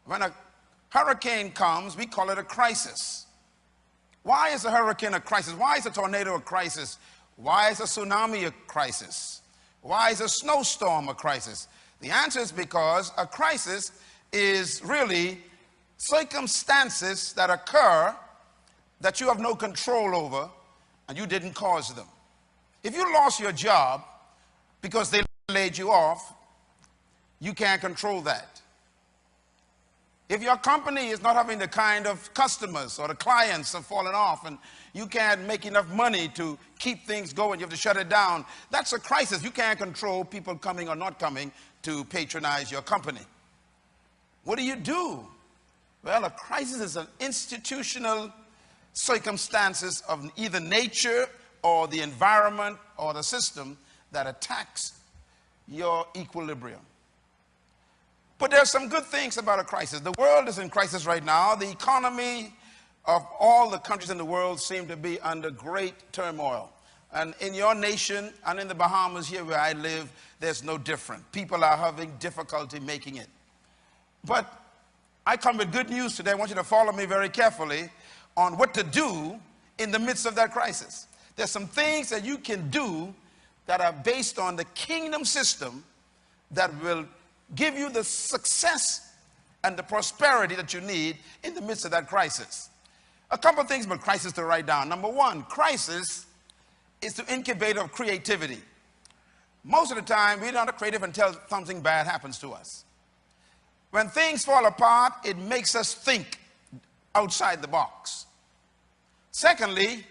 When a hurricane comes, we call it a crisis. Why is a hurricane a crisis? Why is a tornado a crisis? Why is a tsunami a crisis? Why is a snowstorm a crisis? The answer is because a crisis is really circumstances that occur that you have no control over and you didn't cause them. If you lost your job because they laid you off, you can't control that. If your company is not having the kind of customers or the clients have fallen off and you can't make enough money to keep things going, you have to shut it down, that's a crisis. You can't control people coming or not coming to patronize your company. What do? Well, a crisis is an institutional circumstances of either nature or the environment or the system that attacks your equilibrium. But there's some good things about a crisis. The world is in crisis right now. The economy of all the countries in the world seem to be under great turmoil. And in your nation and in the Bahamas here where I live, there's no different. People are having difficulty making it. But I come with good news today. I want you to follow me very carefully on what to do in the midst of that crisis. There's some things that you can do that are based on the kingdom system that will give you the success and the prosperity that you need in the midst of that crisis. A couple of things about crisis to write down. Number one, crisis is the incubator of creativity. Most of the time, we're not creative until something bad happens to us. When things fall apart, it makes us think outside the box. Secondly,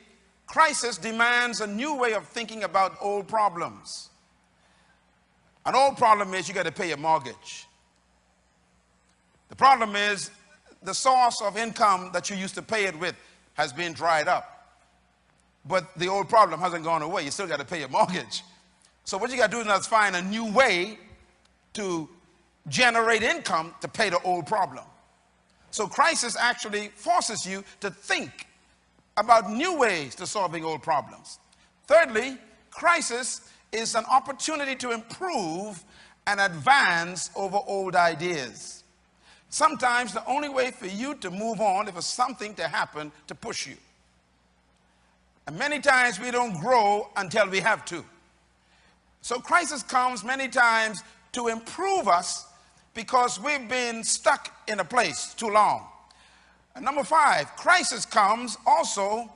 crisis demands a new way of thinking about old problems. An old problem is you got to pay your mortgage. The problem is the source of income that you used to pay it with has been dried up. But the old problem hasn't gone away. You still got to pay your mortgage. So what you got to do now is find a new way to generate income to pay the old problem. So crisis actually forces you to think about new ways to solving old problems. Thirdly, crisis is an opportunity to improve and advance over old ideas. Sometimes the only way for you to move on is for something to happen to push you. And many times we don't grow until we have to. So crisis comes many times to improve us because we've been stuck in a place too long. And number five, crisis comes also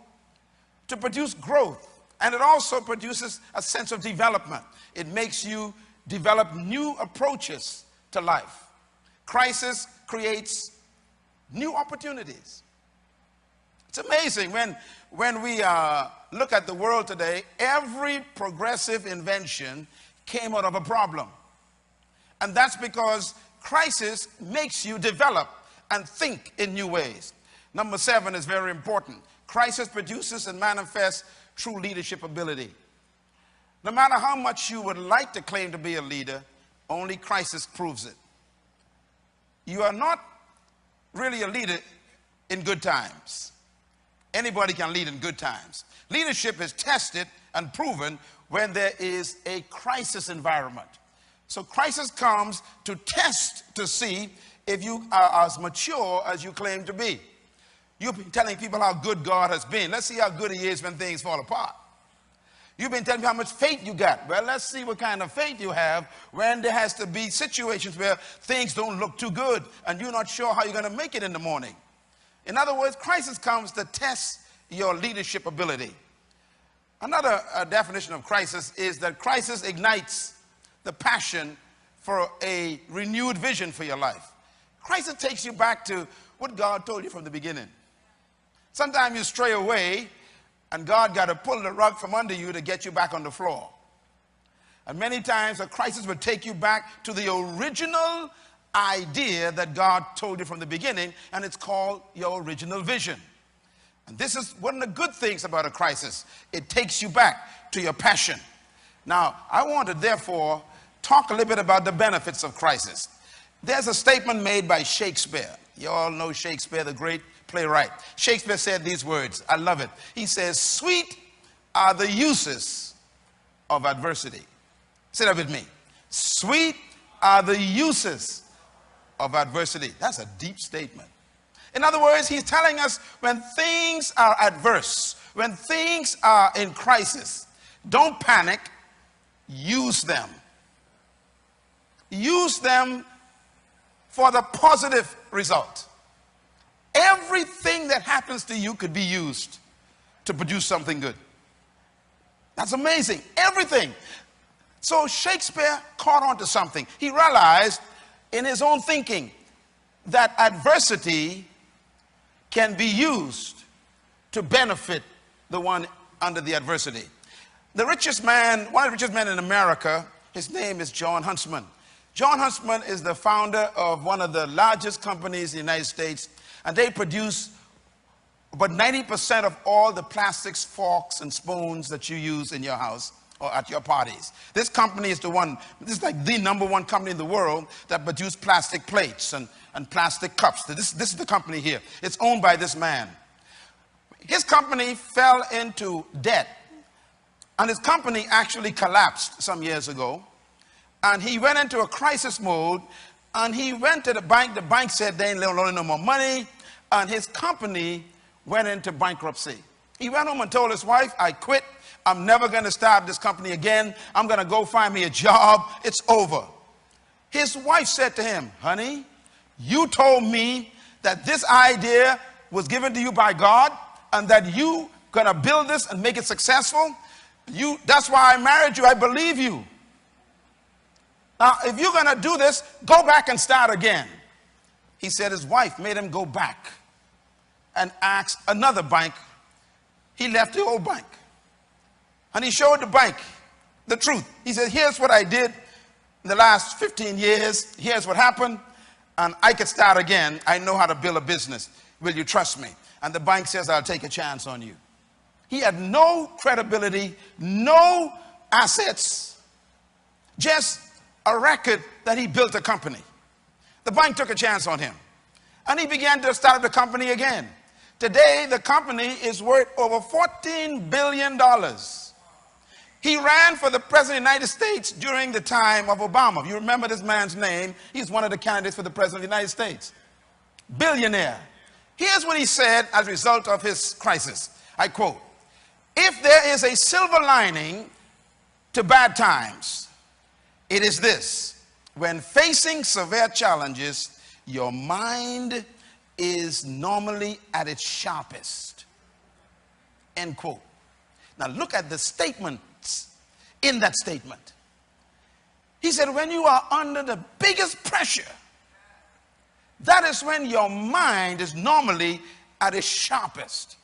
to produce growth. And it also produces a sense of development. It makes you develop new approaches to life. Crisis creates new opportunities. It's amazing when we look at the world today, every progressive invention came out of a problem. And that's because crisis makes you develop and think in new ways. Number seven is very important. Crisis produces and manifests true leadership ability. No matter how much you would like to claim to be a leader, only crisis proves it. You are not really a leader in good times. Anybody can lead in good times. Leadership is tested and proven when there is a crisis environment. So crisis comes to test to see if you are as mature as you claim to be. You've been telling people how good God has been. Let's see how good he is when things fall apart. You've been telling me how much faith you got. Well, let's see what kind of faith you have when there has to be situations where things don't look too good and you're not sure how you're going to make it in the morning. In other words, crisis comes to test your leadership ability. Another definition of crisis is that crisis ignites the passion for a renewed vision for your life. Crisis takes you back to what God told you from the beginning. Sometimes you stray away and God got to pull the rug from under you to get you back on the floor. And many times a crisis will take you back to the original idea that God told you from the beginning, and it's called your original vision. And this is one of the good things about a crisis. It takes you back to your passion. Now, I want to therefore talk a little bit about the benefits of crisis. There's a statement made by Shakespeare. You all know Shakespeare, the great playwright. Shakespeare said these words. I love it. He says, "Sweet are the uses of adversity." Say that with me. Sweet are the uses of adversity. That's a deep statement. In other words, he's telling us when things are adverse, when things are in crisis, don't panic, use them. Use them for the positive result. Everything that happens to you could be used to produce something good. That's amazing. Everything. So Shakespeare caught on to something. He realized in his own thinking that adversity can be used to benefit the one under the adversity. The richest man, one of the richest men in America, his name is John Huntsman. John Huntsman is the founder of one of the largest companies in the United States, and they produce about 90% of all the plastics, forks, and spoons that you use in your house or at your parties. This company is the one, this is like the #1 company in the world that produces plastic plates and plastic cups. This is the company here. It's owned by this man. His company fell into debt, and his company actually collapsed some years ago. And he went into a crisis mode, and he went to the bank. The bank said they ain't loaning no more money, and his company went into bankruptcy. He went home and told his wife, I quit. I'm never going to start this company again. I'm going to go find me a job. It's over. His wife said to him, honey, you told me that this idea was given to you by God and that you going to build this and make it successful. That's why I married you. I believe you. Now, if you're going to do this, go back and start again. He said his wife made him go back and ask another bank. He left the old bank. And he showed the bank the truth. He said, here's what I did in the last 15 years. Here's what happened. And I could start again. I know how to build a business. Will you trust me? And the bank says, I'll take a chance on you. He had no credibility, no assets, just a record that he built a company. The bank took a chance on him. And he began to start the company again. Today, the company is worth over $14 billion. He ran for the president of the United States during the time of Obama. If you remember this man's name, he's one of the candidates for the president of the United States. Billionaire. Here's what he said as a result of his crisis. I quote, if there is a silver lining to bad times, it is this: when facing severe challenges, your mind is normally at its sharpest. End quote. Now look at the statements in that statement. He said, when you are under the biggest pressure, that is when your mind is normally at its sharpest.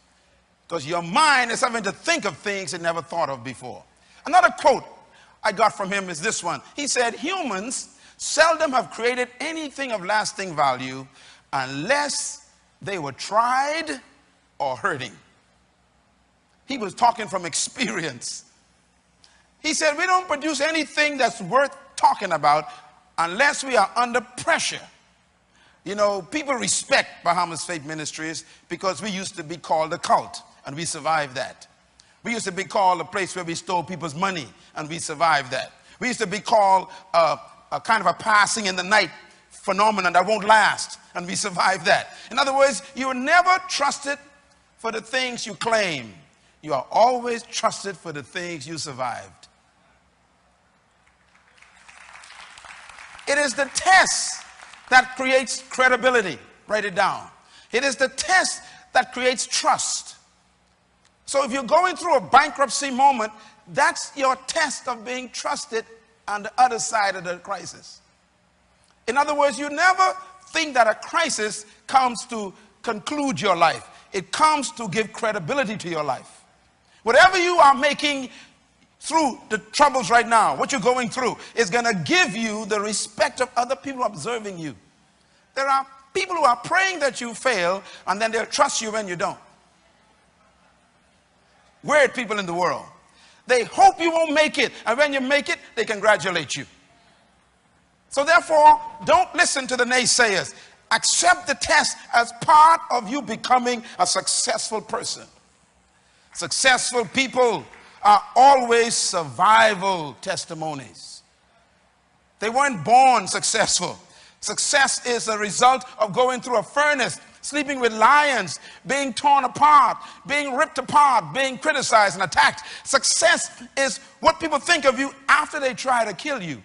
Because your mind is having to think of things it never thought of before. Another quote I got from him is this one. He said, humans seldom have created anything of lasting value unless they were tried or hurting. He was talking from experience. He said, we don't produce anything that's worth talking about unless we are under pressure. You know, people respect Bahamas Faith Ministries because we used to be called a cult, and we survived that. We used to be called a place where we stole people's money, and we survived that. We used to be called a kind of a passing in the night phenomenon that won't last, and we survived that. In other words, you were never trusted for the things you claim. You are always trusted for the things you survived. It is the test that creates credibility. Write it down. It is the test that creates trust. So if you're going through a bankruptcy moment, that's your test of being trusted on the other side of the crisis. In other words, you never think that a crisis comes to conclude your life. It comes to give credibility to your life. Whatever you are making through the troubles right now, what you're going through, is going to give you the respect of other people observing you. There are people who are praying that you fail, and then they'll trust you when you don't. Weird people in the world. They hope you won't make it, and when you make it, they congratulate you. So therefore, don't listen to the naysayers. Accept the test as part of you becoming a successful person. Successful people are always survival testimonies. They weren't born successful. Success is a result of going through a furnace, sleeping with lions, being torn apart, being ripped apart, being criticized and attacked. Success is what people think of you after they try to kill you.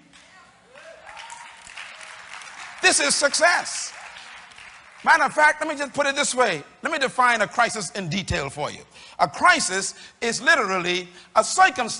This is success. Matter of fact, let me just put it this way. Let me define a crisis in detail for you. A crisis is literally a circumstance